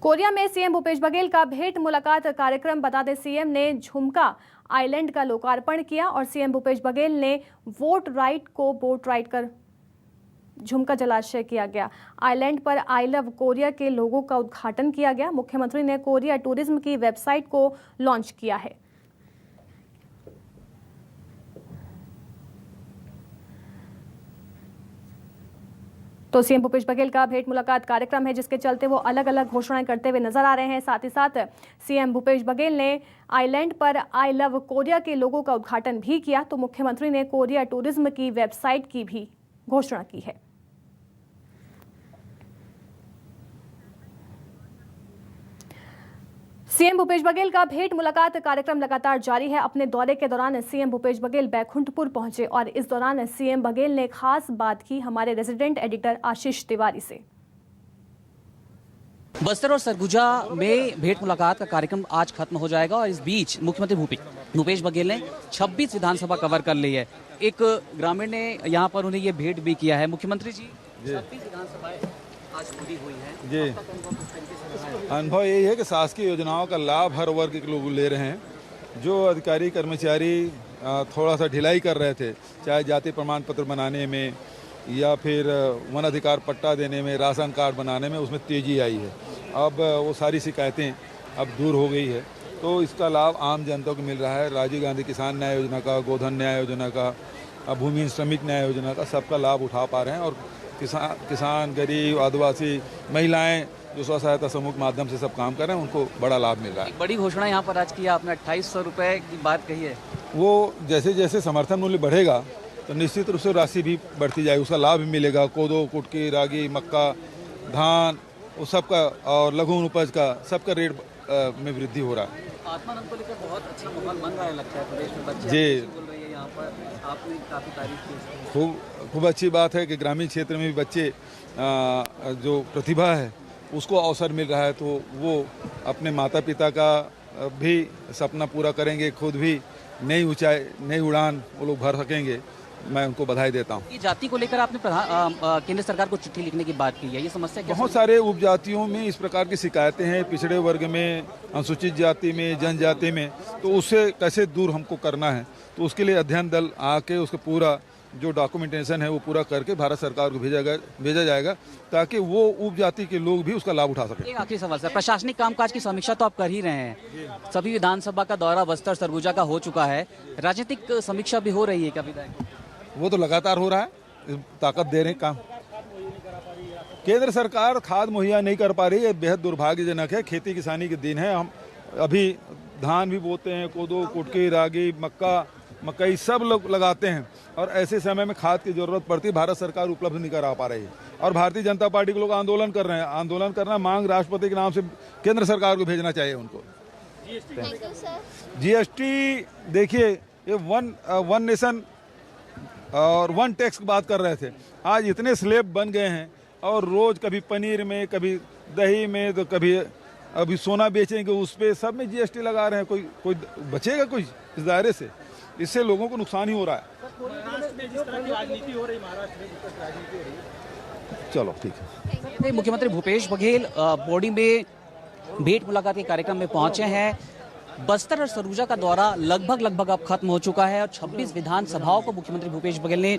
Korea में CM Bhupesh Baghel का भेंट मुलाकात कार्यक्रम। बता दें, सीएम ने झुमका आइलैंड का लोकार्पण किया और सीएम भूपेश बघेल ने वोट राइट कर झुमका जलाशय किया गया। आइलैंड पर आई लव कोरिया के लोगों का उद्घाटन किया गया। मुख्यमंत्री ने कोरिया टूरिज्म की वेबसाइट को लॉन्च किया है। तो सीएम भूपेश बघेल का भेंट मुलाकात कार्यक्रम है, जिसके चलते वो अलग अलग घोषणाएं करते हुए नजर आ रहे हैं। साथ ही साथ सीएम भूपेश बघेल ने आइलैंड पर आई लव कोरिया के लोगों का उद्घाटन भी किया। तो मुख्यमंत्री ने कोरिया टूरिज्म की वेबसाइट की भी घोषणा की है। सीएम भूपेश बघेल का भेंट मुलाकात कार्यक्रम लगातार जारी है। अपने दौरे के दौरान सीएम भूपेश बघेल बैकुंठपुर पहुंचे और इस दौरान सीएम बघेल ने खास बात की हमारे रेजिडेंट एडिटर आशीष तिवारी से। बस्तर और सरगुजा में भेंट मुलाकात का कार्यक्रम आज खत्म हो जाएगा और इस बीच मुख्यमंत्री भूपेश बघेल ने 26 विधानसभा कवर कर ली है। एक ग्रामीण ने यहाँ पर उन्हें ये भेंट भी किया है। मुख्यमंत्री जी, 26 विधानसभाएं आज पूरी हुई हैं जी। अनुभव यही है कि शासकीय योजनाओं का लाभ हर वर्ग के लोग ले रहे हैं। जो अधिकारी कर्मचारी थोड़ा सा ढिलाई कर रहे थे, चाहे जाति प्रमाण पत्र बनाने में या फिर वन अधिकार पट्टा देने में, राशन कार्ड बनाने में, उसमें तेजी आई है। अब वो सारी शिकायतें अब दूर हो गई है, तो इसका लाभ आम जनता को मिल रहा है। राजीव गांधी किसान न्याय योजना का, गोधन न्याय योजना का, भूमिहीन श्रमिक न्याय योजना का, सबका लाभ उठा पा रहे हैं। और किसान, गरीब, आदिवासी, महिलाएं जो स्व सहायता समूह के माध्यम से सब काम कर रहे हैं, उनको बड़ा लाभ मिल रहा है। बड़ी घोषणा यहाँ पर आज किया आपने, 2800 रुपये की बात कही है। वो जैसे जैसे समर्थन मूल्य बढ़ेगा तो निश्चित रूप से राशि भी बढ़ती जाएगी, उसका लाभ भी मिलेगा। कोदो, कुटकी, रागी, मक्का, धान, वो सबका और लघु उपज का सबका रेट में वृद्धि हो रहा है। आत्मानंद को लेकर बहुत अच्छा माहौल बन रहा है, लगता है प्रदेश में। बच्चे जी बोल रही है यहाँ पर, आपने काफ़ी तारीफ की। खूब अच्छी बात है कि ग्रामीण क्षेत्र में भी बच्चे जो प्रतिभा है उसको अवसर मिल रहा है, तो वो अपने माता पिता का भी सपना पूरा करेंगे, खुद भी नई ऊंचाई, नई उड़ान वो लोग भर सकेंगे। मैं उनको बधाई देता हूँ। ये जाति को लेकर आपने केंद्र सरकार को चिट्ठी लिखने की बात की है, ये समस्या क्या? बहुत सारे उपजातियों में इस प्रकार की शिकायतें हैं, पिछड़े वर्ग में, अनुसूचित जाति में, जनजाति में, तो उससे कैसे दूर हमको करना है। तो उसके लिए अध्ययन दल आके उसका पूरा जो डॉक्यूमेंटेशन है वो पूरा करके भारत सरकार को भेजा जाएगा, ताकि वो उपजाति के लोग भी उसका लाभ उठा सकें। एक आखिरी सवाल सर, प्रशासनिक कामकाज की समीक्षा तो आप कर ही रहे हैं, सभी विधानसभा का दौरा बस्तर सरगुजा का हो चुका है, राजनीतिक समीक्षा भी हो रही है क्या विधायक? वो तो लगातार हो रहा है, ताकत दे रहे हैं काम। केंद्र सरकार खाद मुहैया नहीं कर पा रही है, बेहद दुर्भाग्यजनक है। खेती किसानी के दिन है, हम अभी धान भी बोते हैं, कोदो, कुटकी, रागी, मकई सब लोग लगाते हैं, और ऐसे समय में खाद की जरूरत पड़ती है, भारत सरकार उपलब्ध नहीं करा पा रही है। और भारतीय जनता पार्टी के लोग आंदोलन कर रहे हैं। आंदोलन करना, मांग राष्ट्रपति के नाम से केंद्र सरकार को भेजना चाहिए उनको। जीएसटी देखिए, ये वन नेशन और वन टैक्स की बात कर रहे थे, आज इतने स्लेब बन गए हैं, और रोज कभी पनीर में, कभी दही में, तो कभी अभी सोना बेचेंगे उस पर, सब में जीएसटी लगा रहे हैं। कोई बचेगा कोई इस दायरे से? इससे लोगों को नुकसान ही हो रहा है। चलो ठीक है। मुख्यमंत्री भूपेश बघेल बॉडी में भेंट मुलाकात के कार्यक्रम में पहुंचे हैं। बस्तर और सरगुजा का दौरा लगभग अब खत्म हो चुका है और 26 विधानसभाओं को मुख्यमंत्री भूपेश बघेल ने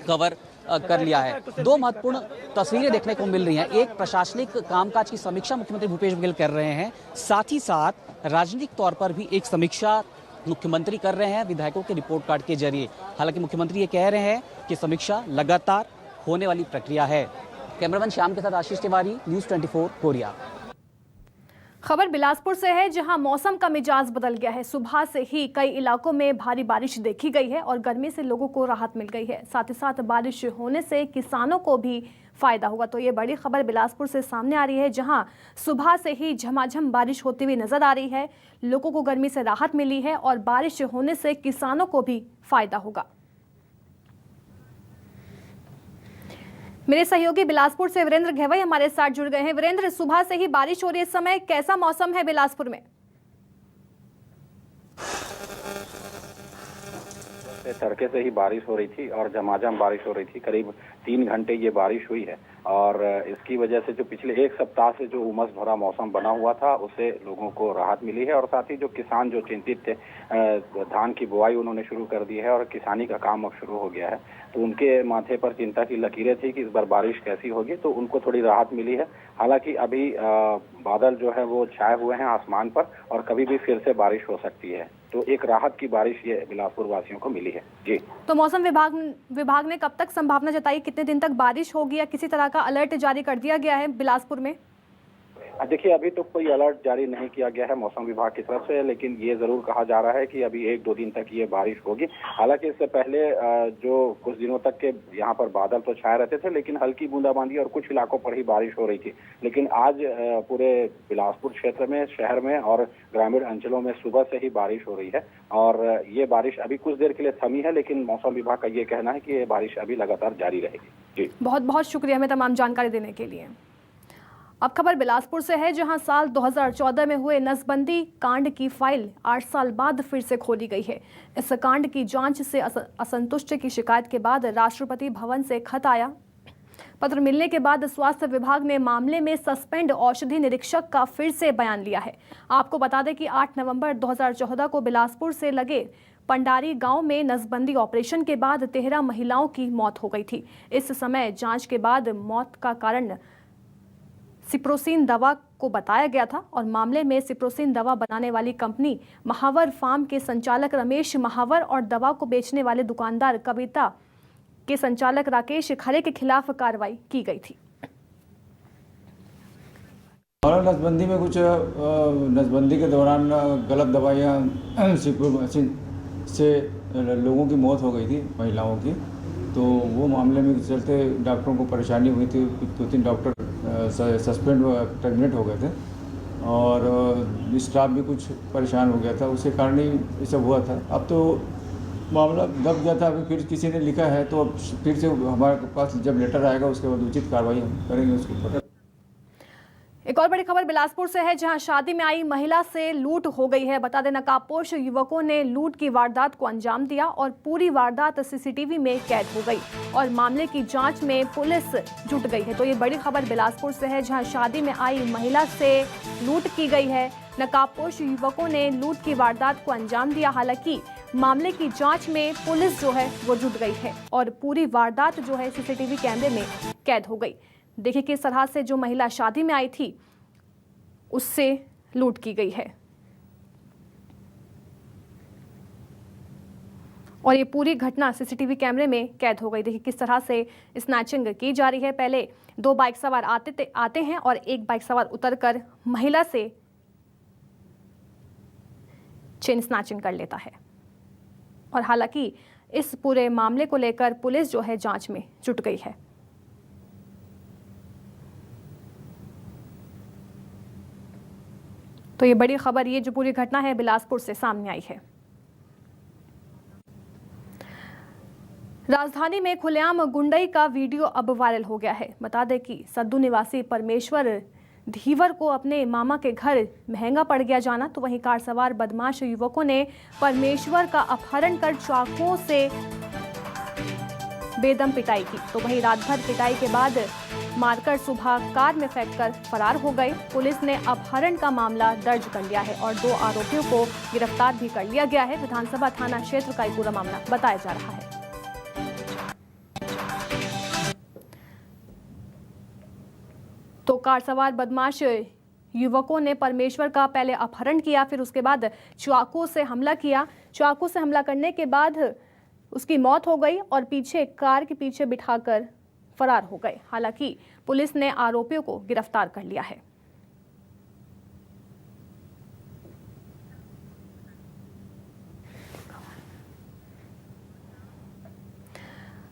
कवर कर लिया है। दो महत्वपूर्ण तस्वीरें देखने को मिल रही हैं। एक, प्रशासनिक कामकाज की समीक्षा मुख्यमंत्री भूपेश बघेल कर रहे हैं, साथ ही साथ राजनीतिक तौर पर भी एक समीक्षा मुख्यमंत्री कर रहे हैं विधायकों के रिपोर्ट कार्ड के जरिए। हालांकि मुख्यमंत्री ये कह रहे हैं कि समीक्षा लगातार होने वाली प्रक्रिया है। कैमरामैन श्याम के साथ आशीष तिवारी, न्यूज़ 24 कोरिया। खबर बिलासपुर से है, जहां मौसम का मिजाज बदल गया है। सुबह से ही कई इलाकों में भारी बारिश देखी गई है और गर्मी से लोगों को राहत मिल गई है। साथ ही साथ बारिश होने से किसानों को भी फायदा होगा। तो ये बड़ी खबर बिलासपुर से सामने आ रही है, जहां सुबह से ही झमाझम बारिश होती हुई नजर आ रही है। लोगों को गर्मी से राहत मिली है और बारिश होने से किसानों को भी फायदा होगा। मेरे सहयोगी बिलासपुर से वीरेंद्र घेवई हमारे साथ जुड़ गए हैं। वीरेंद्र, सुबह से ही बारिश हो रही है, इस समय कैसा मौसम है बिलासपुर में? से तड़के से ही बारिश हो रही थी और झमाझम बारिश हो रही थी। करीब 3 घंटे ये बारिश हुई है और इसकी वजह से जो पिछले एक सप्ताह से जो उमस भरा मौसम बना हुआ था उससे लोगों को राहत मिली है। और साथ ही जो किसान जो चिंतित थे, धान की बुआई उन्होंने शुरू कर दी है और किसानी का काम अब शुरू हो गया है, तो उनके माथे पर चिंता की लकीरें थी कि इस बार बारिश कैसी होगी, तो उनको थोड़ी राहत मिली है। हालांकि अभी बादल जो है वो छाए हुए हैं आसमान पर और कभी भी फिर से बारिश हो सकती है, तो एक राहत की बारिश ये बिलासपुर वासियों को मिली है। जी, तो मौसम विभाग ने कब तक संभावना जताई, कितने दिन तक बारिश होगी या किसी तरह का अलर्ट जारी कर दिया गया है बिलासपुर में? देखिए, अभी तो कोई अलर्ट जारी नहीं किया गया है मौसम विभाग की तरफ से, लेकिन ये जरूर कहा जा रहा है कि अभी 1-2 दिन तक ये बारिश होगी। हालांकि इससे पहले जो कुछ दिनों तक के यहाँ पर बादल तो छाए रहते थे, लेकिन हल्की बूंदाबांदी और कुछ इलाकों पर ही बारिश हो रही थी। लेकिन आज पूरे बिलासपुर क्षेत्र में, शहर में और ग्रामीण अंचलों में सुबह से ही बारिश हो रही है और ये बारिश अभी कुछ देर के लिए थमी है, लेकिन मौसम विभाग का ये कहना है कि ये बारिश अभी लगातार जारी रहेगी। जी, बहुत बहुत शुक्रिया हमें तमाम जानकारी देने के लिए। अब खबर बिलासपुर से है, जहां साल 2014 में हुए नसबंदी कांड की फाइल 8 साल बाद फिर से खोली गई है। इस कांड की जांच से असंतुष्ट की शिकायत के बाद राष्ट्रपति भवन से खत आया। पत्र मिलने के बाद स्वास्थ्य विभाग ने मामले में सस्पेंड औषधि निरीक्षक का फिर से बयान लिया है। आपको बता दें कि 8 नवंबर 2014 को बिलासपुर से लगे पंडारी गांव में नसबंदी ऑपरेशन के बाद 13 महिलाओं की मौत हो गई थी। इस समय जांच के बाद मौत का कारण सिप्रोसिन दवा को बताया गया था और मामले में सिप्रोसिन दवा बनाने वाली कंपनी महावर फार्म के संचालक रमेश महावर और दवा को बेचने वाले दुकानदार कविता के संचालक राकेश खरे के खिलाफ कार्रवाई की गई थी। और नसबंदी में कुछ नसबंदी के दौरान गलत दवाइयाँ सिप्रोसिन से लोगों की मौत हो गई थी, महिलाओं की। तो वो मामले में चलते डॉक्टरों को परेशानी हुई थी। 2-3 डॉक्टर सस्पेंड टर्मिनेट हो गए थे और स्टाफ भी कुछ परेशान हो गया था, उसके कारण ही ये सब हुआ था। अब तो मामला दब गया था, अभी फिर किसी ने लिखा है तो अब फिर से हमारे पास जब लेटर आएगा उसके बाद उचित कार्रवाई हम करेंगे उसके ऊपर। एक और बड़ी खबर बिलासपुर से है, जहां शादी में आई महिला से लूट हो गई है। बता दें, नकाबपोश युवकों ने लूट की वारदात को अंजाम दिया और पूरी वारदात सीसीटीवी में कैद हो गई और मामले की जांच में पुलिस जुट गई है। तो ये बड़ी खबर बिलासपुर से है, जहां शादी में आई महिला से लूट की गई है। नकाबपोश युवकों ने लूट की वारदात को अंजाम दिया। हालांकि मामले की जांच में पुलिस जो है वो जुट गई है और पूरी वारदात जो है सीसीटीवी कैमरे में कैद हो गई। देखिए किस तरह से जो महिला शादी में आई थी उससे लूट की गई है और ये पूरी घटना सीसीटीवी कैमरे में कैद हो गई। देखिए किस तरह से स्नैचिंग की जा रही है। पहले 2 बाइक सवार आते हैं और एक बाइक सवार उतरकर महिला से चेन स्नैचिंग कर लेता है और हालांकि इस पूरे मामले को लेकर पुलिस जो है जांच में जुट गई है। तो ये बड़ी खबर, ये जो पूरी घटना है बिलासपुर से सामने आई है। राजधानी में खुलेआम गुंडई का वीडियो अब वायरल हो गया है। बता दें कि सद्दू निवासी परमेश्वर धीवर को अपने मामा के घर महंगा पड़ गया जाना, तो वहीं कार सवार बदमाश युवकों ने परमेश्वर का अपहरण कर चाकुओं से बेदम पिटाई की। तो वहीं रात भर पिटाई के बाद मारकर सुबह कार में फेंककर फरार हो गए। पुलिस ने अपहरण का मामला दर्ज कर लिया है और 2 आरोपियों को गिरफ्तार भी कर लिया गया है। विधानसभा थाना क्षेत्र का ये पूरा मामला बताया जा रहा है। तो कार सवार बदमाश युवकों ने परमेश्वर का पहले अपहरण किया, फिर उसके बाद चाकू से हमला किया। चाकू से हमला करने के बाद उसकी मौत हो गई और कार के पीछे बिठाकर फरार हो गए। हालांकि पुलिस ने आरोपियों को गिरफ्तार कर लिया है।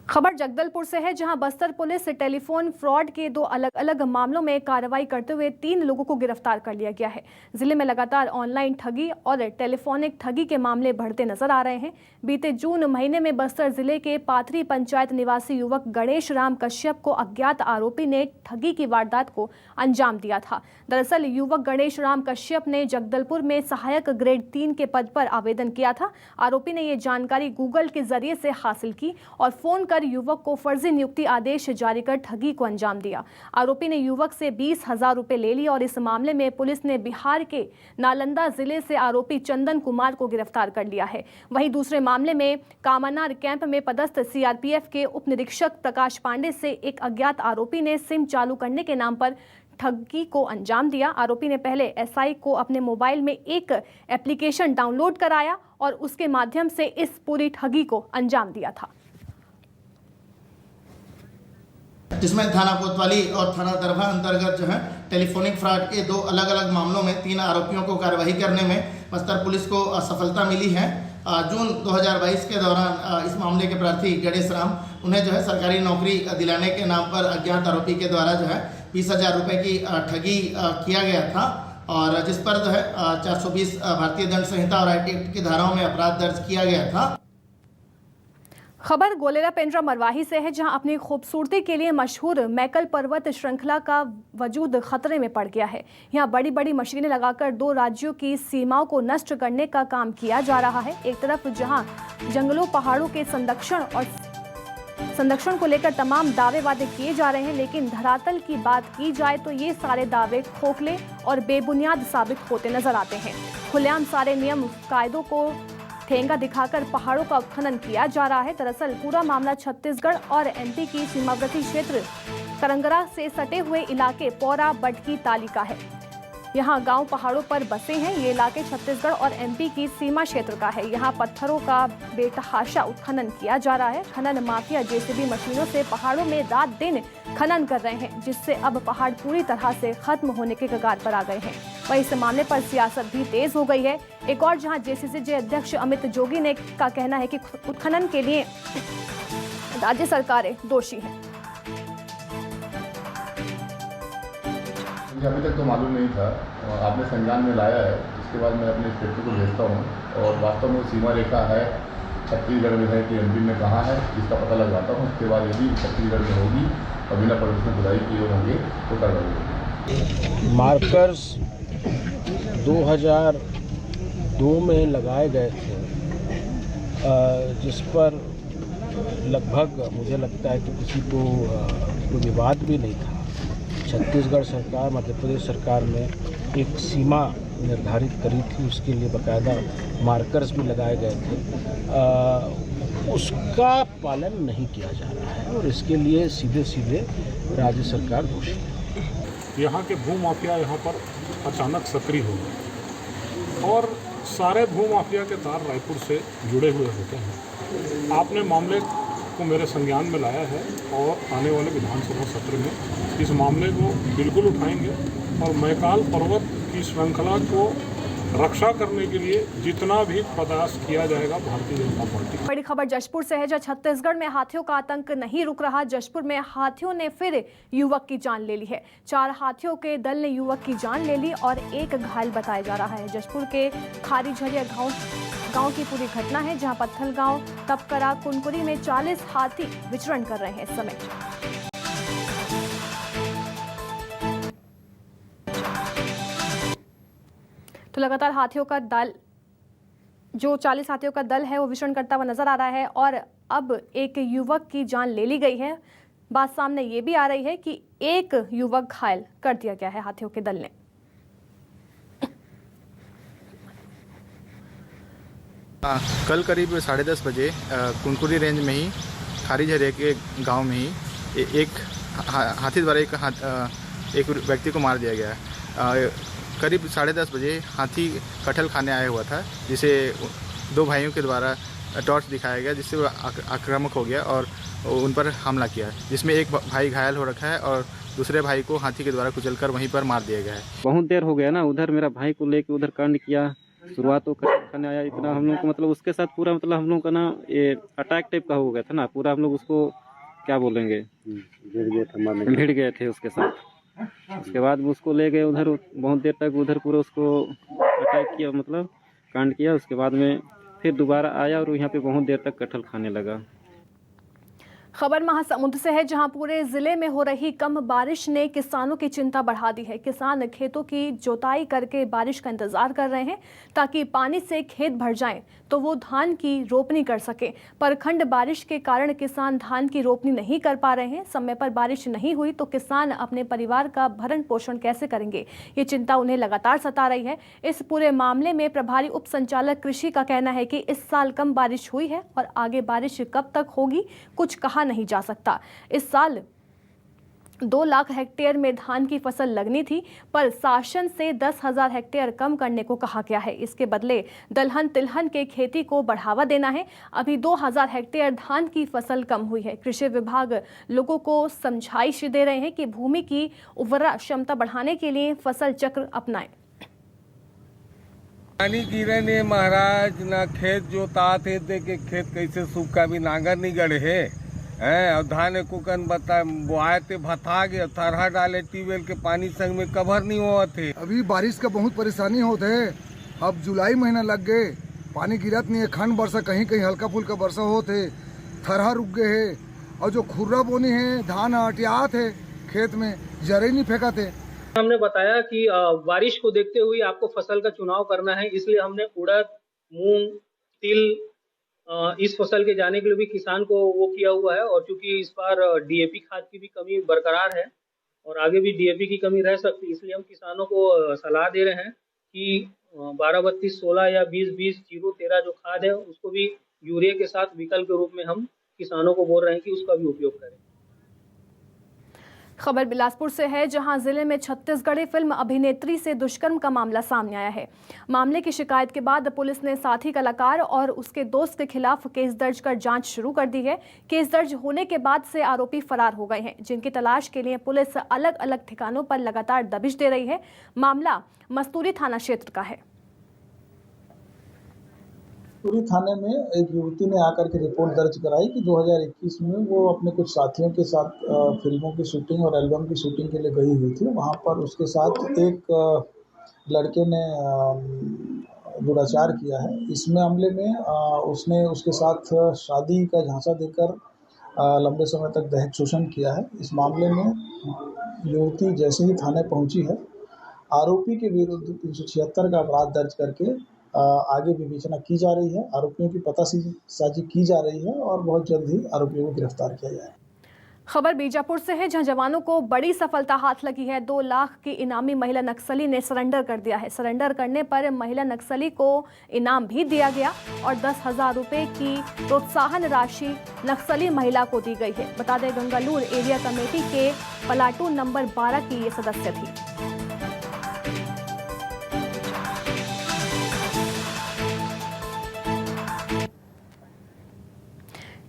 खबर जगदलपुर से है, जहां बस्तर पुलिस टेलीफोन फ्रॉड के 2 अलग अलग मामलों में कार्रवाई करते हुए 3 लोगों को गिरफ्तार कर लिया गया है। जिले में लगातार ऑनलाइन ठगी और टेलीफोनिक ठगी के मामले बढ़ते नजर आ रहे हैं। बीते जून महीने में बस्तर जिले के पाथरी पंचायत निवासी युवक गणेश राम कश्यप को अज्ञात आरोपी ने ठगी की वारदात को अंजाम दिया था। दरअसल युवक गणेश राम कश्यप ने जगदलपुर में सहायक ग्रेड 3 के पद पर आवेदन किया था। आरोपी ने ये जानकारी गूगल के जरिए से हासिल की और फोन कर युवक को फर्जी नियुक्ति आदेश जारी कर ठगी को अंजाम दिया। आरोपी ने युवक से 20,000 रुपए ले लिए और इस मामले में पुलिस ने बिहार के नालंदा जिले से आरोपी चंदन कुमार को गिरफ्तार कर लिया है। वहीं दूसरे मामले में कामानार कैंप में पदस्थ सीआरपीएफ के उप निरीक्षक प्रकाश पांडे से एक अज्ञात आरोपी ने सिम चालू करने के नाम पर ठगी को अंजाम दिया। आरोपी ने पहले एसआई को अपने मोबाइल में एक एप्लीकेशन डाउनलोड कराया और उसके माध्यम से इस पूरी ठगी को अंजाम दिया था, जिसमें थाना कोतवाली और थाना दरभा अंतर्गत जो है टेलीफोनिक फ्रॉड के 2 अलग अलग मामलों में 3 आरोपियों को कार्यवाही करने में बस्तर पुलिस को सफलता मिली है। जून 2022 के दौरान इस मामले के प्रार्थी गणेश राम उन्हें जो है सरकारी नौकरी दिलाने के नाम पर अज्ञात आरोपी के द्वारा जो है 20,000 रुपये की ठगी किया गया था और जिस पर जो है 420 भारतीय दंड संहिता और आईटी एक्ट की धाराओं में अपराध दर्ज किया गया था। खबर गोलेरा पेंड्रा मरवाही से है, जहां अपनी खूबसूरती के लिए मशहूर मैकल पर्वत श्रृंखला का वजूद खतरे में पड़ गया है। यहां बड़ी बड़ी मशीनें लगाकर 2 राज्यों की सीमाओं को नष्ट करने का काम किया जा रहा है। एक तरफ जहां जंगलों पहाड़ों के संरक्षण को लेकर तमाम दावे वादे किए जा रहे हैं, लेकिन धरातल की बात की जाए तो ये सारे दावे खोखले और बेबुनियाद साबित होते नजर आते हैं। खुलेआम सारे नियम कायदों को ठेंगा दिखाकर पहाड़ों का उत्खनन किया जा रहा है। दरअसल पूरा मामला छत्तीसगढ़ और एमपी की सीमावर्ती क्षेत्र करंगरा से सटे हुए इलाके पौरा बटकी ताली का है। यहाँ गांव पहाड़ों पर बसे हैं। ये इलाके छत्तीसगढ़ और एमपी की सीमा क्षेत्र का है। यहाँ पत्थरों का बेतहाशा उत्खनन किया जा रहा है। खनन माफिया जेसीबी मशीनों से पहाड़ों में रात दिन खनन कर रहे हैं, जिससे अब पहाड़ पूरी तरह से खत्म होने के कगार पर आ गए हैं। वहीं इस मामले पर सियासत भी तेज हो गई है। एक और जहां जेसीसीजे अध्यक्ष अमित जोगी ने का कहना है कि उत्खनन के लिए राज्य सरकारें दोषी हैं। मुझे अभी तक तो मालूम नहीं था, आपने संज्ञान में लाया है, इसके बाद मैं अपने इंस्पेक्टर को भेजता हूँ और वास्तव में सीमा रेखा है छत्तीसगढ़ में है कि एमपी में कहाँ है इसका पता लगाता हूँ। उसके बाद यदि छत्तीसगढ़ में होगी और बिना परमिशन खुदाई किए होंगे तो कार्रवाई होगी। मार्कर्स 2002 में लगाए गए थे, जिस पर लगभग मुझे लगता है कि किसी को कोई विवाद भी नहीं था। छत्तीसगढ़ सरकार मध्य प्रदेश सरकार ने एक सीमा निर्धारित करी थी, उसके लिए बाकायदा मार्कर्स भी लगाए गए थे। उसका पालन नहीं किया जा रहा है और इसके लिए सीधे सीधे राज्य सरकार दोषी है। यहाँ के भू माफिया यहाँ पर अचानक सक्रिय हो गए और सारे भू माफिया के तार रायपुर से जुड़े हुए होते हैं। आपने मामले को मेरे संज्ञान में लाया है और आने वाले विधानसभा सत्र में इस मामले को बिल्कुल उठाएंगे और मैकाल पर्वत की श्रृंखला को रक्षा करने के लिए जितना भी प्रयास किया जाएगा भारतीय जनता पार्टी। बड़ी खबर जशपुर से है, जहां छत्तीसगढ़ में हाथियों का आतंक नहीं रुक रहा। जशपुर में हाथियों ने फिर युवक की जान ले ली है। 4 हाथियों के दल ने युवक की जान ले ली और एक घायल बताया जा रहा है। जशपुर के खारीझरिया गांव की पूरी घटना है, जहां पत्थल गांव तपकरा कुनकुरी में 40 हाथी विचरण कर रहे हैं इस समय। तो लगातार हाथियों का दल, जो 40 हाथियों का दल है, वो विचरण करता हुआ नजर आ रहा है और अब एक युवक की जान ले ली गई है। बात सामने ये भी आ रही है कि एक युवक घायल कर दिया गया है हाथियों के दल ने। कल करीब 10:30 बजे कुनकुरी रेंज में ही खारीझरिया के गांव में ही एक हाथी द्वारा एक व्यक्ति को मार दिया गया। करीब 10:30 बजे हाथी कटहल खाने आया हुआ था, जिसे 2 भाइयों के द्वारा टॉर्च दिखाया गया, जिससे वो आक्रामक हो गया और उन पर हमला किया, जिसमें एक भाई घायल हो रखा है और दूसरे भाई को हाथी के द्वारा कुचलकर वहीं पर मार दिया गया है। बहुत देर हो गया ना, उधर मेरा भाई को लेकर उधर कांड किया शुरुआत तो खाने आया इतना हम लोग को, मतलब उसके साथ पूरा मतलब हम लोग का ना ये अटैक टाइप का हो गया था ना पूरा, हम लोग उसको क्या बोलेंगे भिड़ गए थे उसके साथ। उसके बाद उसको ले गए उधर, बहुत देर तक उधर पूरा उसको अटैक किया, मतलब कांड किया। उसके बाद में फिर दोबारा आया और यहाँ पे बहुत देर तक कटहल खाने लगा। खबर महासमुंद से है, जहां पूरे जिले में हो रही कम बारिश ने किसानों की चिंता बढ़ा दी है। किसान खेतों की जोताई करके बारिश का इंतजार कर रहे हैं ताकि पानी से खेत भर जाएं तो वो धान की रोपनी कर सके। पर खंड बारिश के कारण किसान धान की रोपनी नहीं कर पा रहे हैं। समय पर बारिश नहीं हुई तो किसान अपने परिवार का भरण पोषण कैसे करेंगे, ये चिंता उन्हें लगातार सता रही है। इस पूरे मामले में प्रभारी उप संचालक कृषि का कहना है कि इस साल कम बारिश हुई है और आगे बारिश कब तक होगी कुछ कहा नहीं जा सकता। इस साल 2 लाख हेक्टेयर में धान की फसल लगनी थी, पर शासन से 10,000 हेक्टेयर कम करने को कहा गया है। इसके बदले दलहन तिलहन के खेती को बढ़ावा देना है। अभी 2,000 हेक्टेयर धान की फसल कम हुई है। कृषि विभाग लोगों को समझाइश दे रहे हैं कि भूमि की उर्वरा क्षमता बढ़ाने के लिए फसल चक्र अपनाएं। पानी गिरे ने महाराज ना खेत जोताते थे कि खेत कैसे सूखा भी नांगर नहीं गड़े है और धान कुकन बता बोआए थे भथा गए, थरहा डाले ट्यूबवेल के पानी संग में कवर नहीं हुआ थे। अभी बारिश का बहुत परेशानी होते है। अब जुलाई महीना लग गए, पानी गिरत नहीं है। खंड वर्षा कहीं कहीं हल्का फुल्का वर्षा होते, थरहा रुक गए है और जो खुर्रा बोनी है धान अटियात है खेत में, जरे नहीं फेंका थे। हमने बताया कि बारिश को देखते हुए आपको फसल का चुनाव करना है, इसलिए हमने उड़द, मूंग, तिल इस फसल के जाने के लिए भी किसान को वो किया हुआ है। और चूंकि इस बार डीएपी खाद की भी कमी बरकरार है और आगे भी डीएपी की कमी रह सकती है, इसलिए हम किसानों को सलाह दे रहे हैं कि 12-32-16 या 20-20-0-13 जो खाद है उसको भी यूरिया के साथ विकल्प के रूप में हम किसानों को बोल रहे हैं कि उसका भी उपयोग करें। खबर बिलासपुर से है, जहां जिले में छत्तीसगढ़ी फिल्म अभिनेत्री से दुष्कर्म का मामला सामने आया है। मामले की शिकायत के बाद पुलिस ने साथी कलाकार और उसके दोस्त के खिलाफ केस दर्ज कर जांच शुरू कर दी है। केस दर्ज होने के बाद से आरोपी फरार हो गए हैं, जिनकी तलाश के लिए पुलिस अलग अलग ठिकानों पर लगातार दबिश दे रही है। मामला मस्तूरी थाना क्षेत्र का है। पूरी थाने में एक युवती ने आकर के रिपोर्ट दर्ज कराई कि 2021 में वो अपने कुछ साथियों के साथ फिल्मों की शूटिंग और एल्बम की शूटिंग के लिए गई हुई थी। वहाँ पर उसके साथ एक लड़के ने दुराचार किया है। इस मामले में उसने उसके साथ शादी का झांसा देकर लंबे समय तक दहेज शोषण किया है। इस मामले में युवती जैसे ही थाने पहुंची है, आरोपी के विरुद्ध 376 का अपराध दर्ज करके आगे विवेचना की जा रही है। आरोपियों की पतासाजी की जा रही है और बहुत जल्द ही आरोपियों को गिरफ्तार किया जाएगा। खबर बीजापुर से है, जहां जवानों को बड़ी सफलता हाथ लगी है। 2 लाख की इनामी महिला नक्सली ने सरेंडर कर दिया है। सरेंडर करने पर महिला नक्सली को इनाम भी दिया गया और 10,000 रुपए की प्रोत्साहन राशि नक्सली महिला को दी गई है। बता दें, गंगालूर एरिया कमेटी के प्लाटून नंबर 12 की ये सदस्य थी।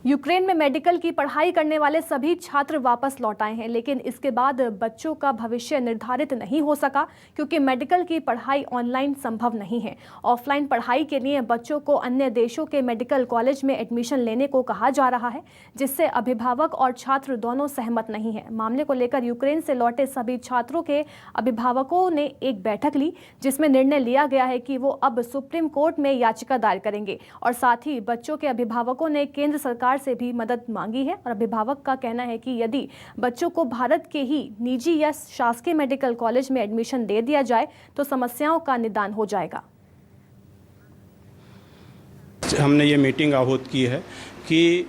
यूक्रेन में मेडिकल की पढ़ाई करने वाले सभी छात्र वापस लौट आए हैं, लेकिन इसके बाद बच्चों का भविष्य निर्धारित नहीं हो सका, क्योंकि मेडिकल की पढ़ाई ऑनलाइन संभव नहीं है। ऑफलाइन पढ़ाई के लिए बच्चों को अन्य देशों के मेडिकल कॉलेज में एडमिशन लेने को कहा जा रहा है, जिससे अभिभावक और छात्र दोनों सहमत नहीं है। मामले को लेकर यूक्रेन से लौटे सभी छात्रों के अभिभावकों ने एक बैठक ली, जिसमें निर्णय लिया गया है कि वो अब सुप्रीम कोर्ट में याचिका दायर करेंगे। और साथ ही बच्चों के अभिभावकों ने केंद्र सरकार से भी मदद मांगी है। और अभिभावक का कहना है कि यदि बच्चों को भारत के ही निजी या शासकीय मेडिकल कॉलेज में एडमिशन दे दिया जाए तो समस्याओं का निदान हो जाएगा। हमने ये मीटिंग आहूत की है कि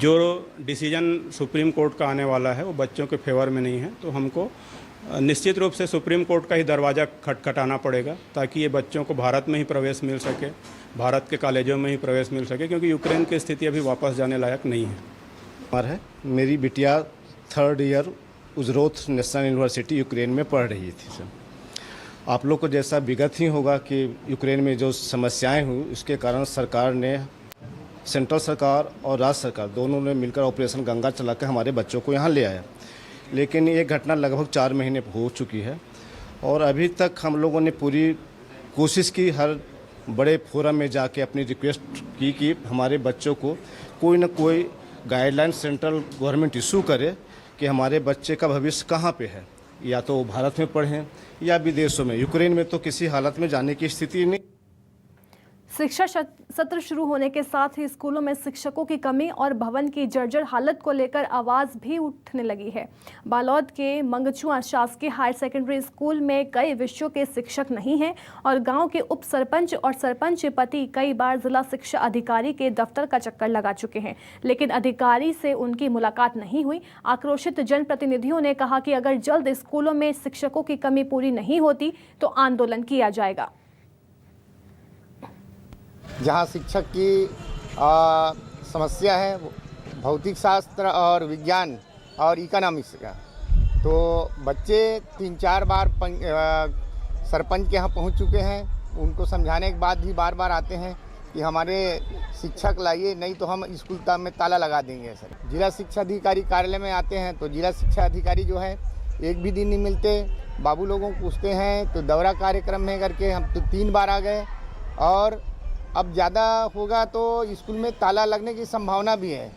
जो डिसीजन सुप्रीम कोर्ट का आने वाला है वो बच्चों के फेवर में नहीं है, तो हमको निश्चित रूप से सुप्रीम कोर्ट का ही दरवाज़ा खटखटाना पड़ेगा, ताकि ये बच्चों को भारत में ही प्रवेश मिल सके, भारत के कॉलेजों में ही प्रवेश मिल सके, क्योंकि यूक्रेन की स्थिति अभी वापस जाने लायक नहीं है। मेरी बिटिया 3rd year Uzhhorod National University Ukraine में पढ़ रही थी। सर, आप लोग को जैसा विगत ही होगा कि यूक्रेन में जो समस्याएं हुई, उसके कारण सरकार ने, सेंट्रल सरकार और राज्य सरकार दोनों ने मिलकर ऑपरेशन गंगा चला कर हमारे बच्चों को यहाँ ले आया। लेकिन ये घटना लगभग 4 महीने हो चुकी है और अभी तक हम लोगों ने पूरी कोशिश की, हर बड़े फोरम में जाके अपनी रिक्वेस्ट की कि हमारे बच्चों को कोई ना कोई गाइडलाइन सेंट्रल गवर्नमेंट इशू करे कि हमारे बच्चे का भविष्य कहाँ पे है, या तो वो भारत में पढ़ें या विदेशों में। यूक्रेन में तो किसी हालत में जाने की स्थिति नहीं। शिक्षा सत्र शुरू होने के साथ ही स्कूलों में शिक्षकों की कमी और भवन की जर्जर हालत को लेकर आवाज़ भी उठने लगी है। बालोद के मंगचुआ शासकीय हायर सेकेंडरी स्कूल में कई विषयों के शिक्षक नहीं हैं और गांव के उप सरपंच और सरपंच पति कई बार जिला शिक्षा अधिकारी के दफ्तर का चक्कर लगा चुके हैं, लेकिन अधिकारी से उनकी मुलाकात नहीं हुई। आक्रोशित जनप्रतिनिधियों ने कहा कि अगर जल्द स्कूलों में शिक्षकों की कमी पूरी नहीं होती तो आंदोलन किया जाएगा। जहाँ शिक्षक की समस्या है भौतिक शास्त्र और विज्ञान और इकोनॉमिक्स का, तो बच्चे 3-4 बार सरपंच के यहाँ पहुँच चुके हैं। उनको समझाने के बाद भी बार बार आते हैं कि हमारे शिक्षक लाइए, नहीं तो हम स्कूल में ताला लगा देंगे। सर जिला शिक्षा अधिकारी कार्यालय में आते हैं तो जिला शिक्षा अधिकारी जो है एक भी दिन नहीं मिलते। बाबू लोगों को पूछते हैं तो दौरा कार्यक्रम में करके हम तो 3 बार आ गए और अब ज़्यादा होगा तो स्कूल में ताला लगने की संभावना भी है।